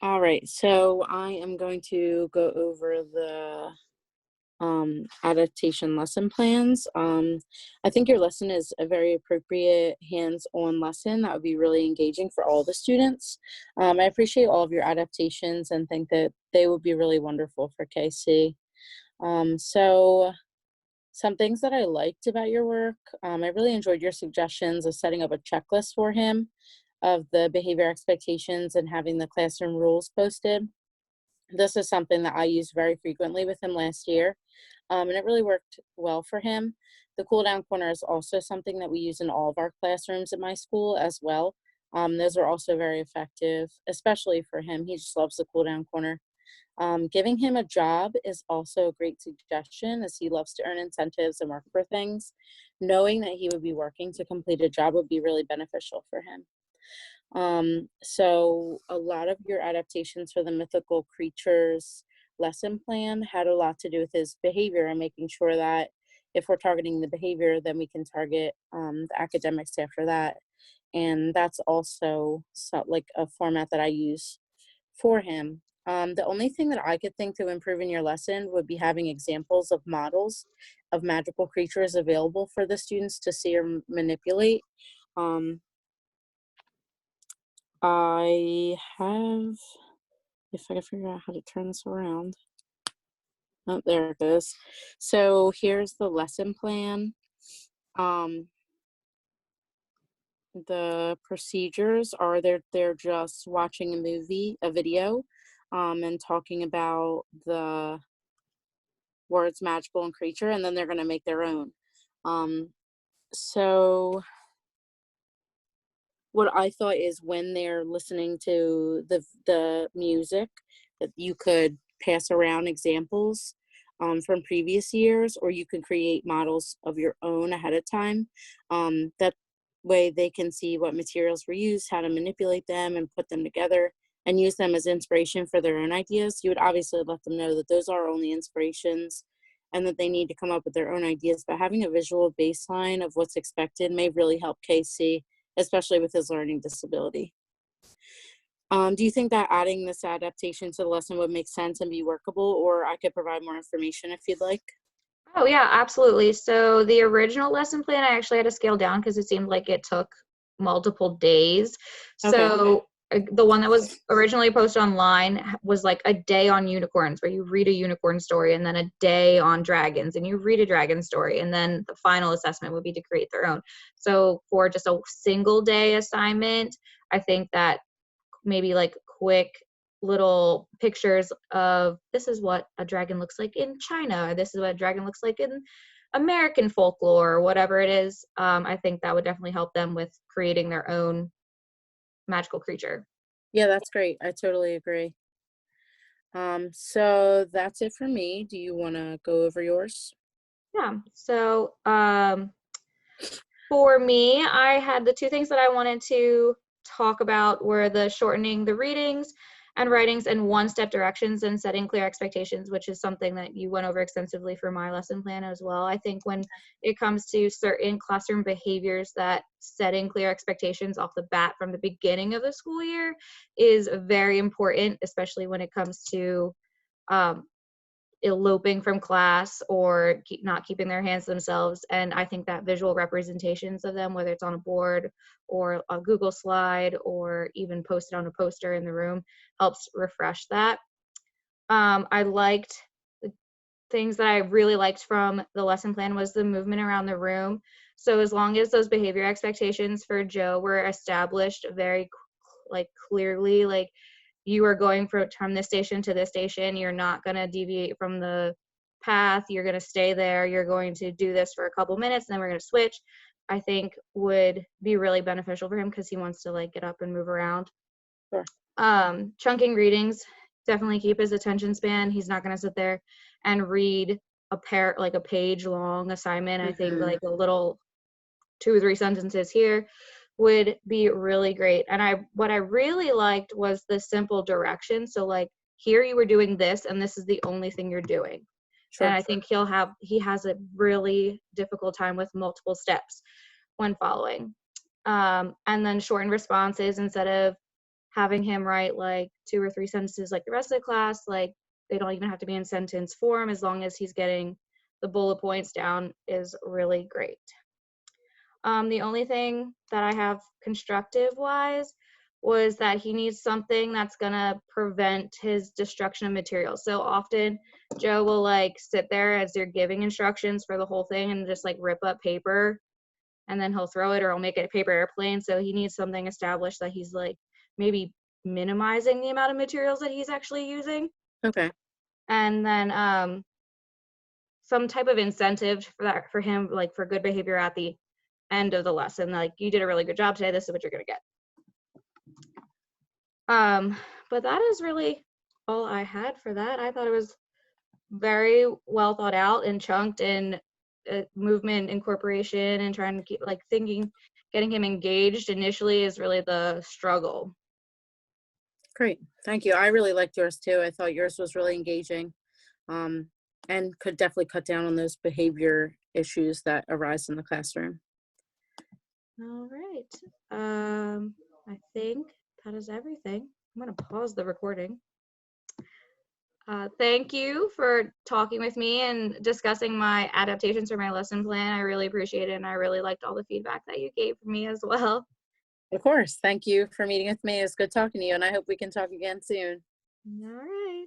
All right, so I am going to go over the adaptation lesson plans. I think your lesson is a very appropriate hands-on lesson that would be really engaging for all the students. I appreciate all of your adaptations and think that they would be really wonderful for KC. So some things that I liked about your work, I really enjoyed your suggestions of setting up a checklist for him of the behavior expectations and having the classroom rules posted. This is something that I used very frequently with him last year, and it really worked well for him. The cool down corner is also something that we use in all of our classrooms at my school as well. Those are also very effective, especially for him. He just loves the cool down corner. Giving him a job is also a great suggestion as he loves to earn incentives and work for things. Knowing that he would be working to complete a job would be really beneficial for him. So a lot of your adaptations for the mythical creatures lesson plan had a lot to do with his behavior and making sure that if we're targeting the behavior, then we can target the academics after that. And that's also like a format that I use for him. The only thing that I could think to improve in your lesson would be having examples of models of magical creatures available for the students to see or manipulate. Um, I have, if I can figure out how to turn this around. Oh, there it is. So here's the lesson plan. Um, the procedures are they're just watching a video, and talking about the words magical and creature, and then they're gonna make their own. So what I thought is when they're listening to the music, that you could pass around examples from previous years, or you can create models of your own ahead of time. That way they can see what materials were used, how to manipulate them and put them together and use them as inspiration for their own ideas. You would obviously let them know that those are only inspirations and that they need to come up with their own ideas, but having a visual baseline of what's expected may really help Casey, especially with his learning disability. Do you think that adding this adaptation to the lesson would make sense and be workable, or I could provide more information if you'd like? Oh yeah, absolutely. So the original lesson plan, I actually had to scale down because it seemed like it took multiple days. Okay. So the one that was originally posted online was like a day on unicorns, where you read a unicorn story, and then a day on dragons, and you read a dragon story, and then the final assessment would be to create their own. So for just a single day assignment, I think that maybe like quick little pictures of this is what a dragon looks like in China, or this is what a dragon looks like in American folklore, or whatever it is. I think that would definitely help them with creating their own magical creature. Yeah, that's great. I totally agree. So that's it for me. Do you want to go over yours? Yeah. So for me, I had the two things that I wanted to talk about were the shortening the readings and writings in one-step directions and setting clear expectations, which is something that you went over extensively for my lesson plan as well. I think when it comes to certain classroom behaviors, that setting clear expectations off the bat from the beginning of the school year is very important, especially when it comes to um, eloping from class or not keeping their hands to themselves. And I think that visual representations of them, whether it's on a board or a Google slide or even posted on a poster in the room, helps refresh that. I liked the things that I really liked from the lesson plan was the movement around the room. So as long as those behavior expectations for Joe were established very like clearly, like you are going from this station to this station, you're not going to deviate from the path, you're going to stay there, you're going to do this for a couple minutes, and then we're going to switch, I think would be really beneficial for him because he wants to like get up and move around. Sure. Chunking readings definitely keep his attention span. He's not going to sit there and read a page long assignment. I think Hmm. like a little 2 or 3 sentences here would be really great. And what I really liked was the simple direction. So like here you were doing this and this is the only thing you're doing. And Sure. I think he has a really difficult time with multiple steps when following. And then shortened responses instead of having him write like 2 or 3 sentences like the rest of the class, like they don't even have to be in sentence form as long as he's getting the bullet points down, is really great. The only thing that I have constructive wise was that he needs something that's gonna prevent his destruction of materials. So often Joe will like sit there as you're giving instructions for the whole thing and just like rip up paper, and then he'll throw it or he'll make it a paper airplane. So he needs something established that he's like maybe minimizing the amount of materials that he's actually using. Okay. And then some type of incentive for that, for him, like for good behavior at the end of the lesson, like you did a really good job today, this is what you're gonna get. But that is really all I had for that. I thought it was very well thought out and chunked, and movement incorporation and trying to keep like thinking, getting him engaged initially is really the struggle. Great. Thank you. I really liked yours too. I thought yours was really engaging, and could definitely cut down on those behavior issues that arise in the classroom. All right. I think that is everything. I'm going to pause the recording. Thank you for talking with me and discussing my adaptations for my lesson plan. I really appreciate it, and I really liked all the feedback that you gave me as well. Of course. Thank you for meeting with me. It's good talking to you, and I hope we can talk again soon. All right.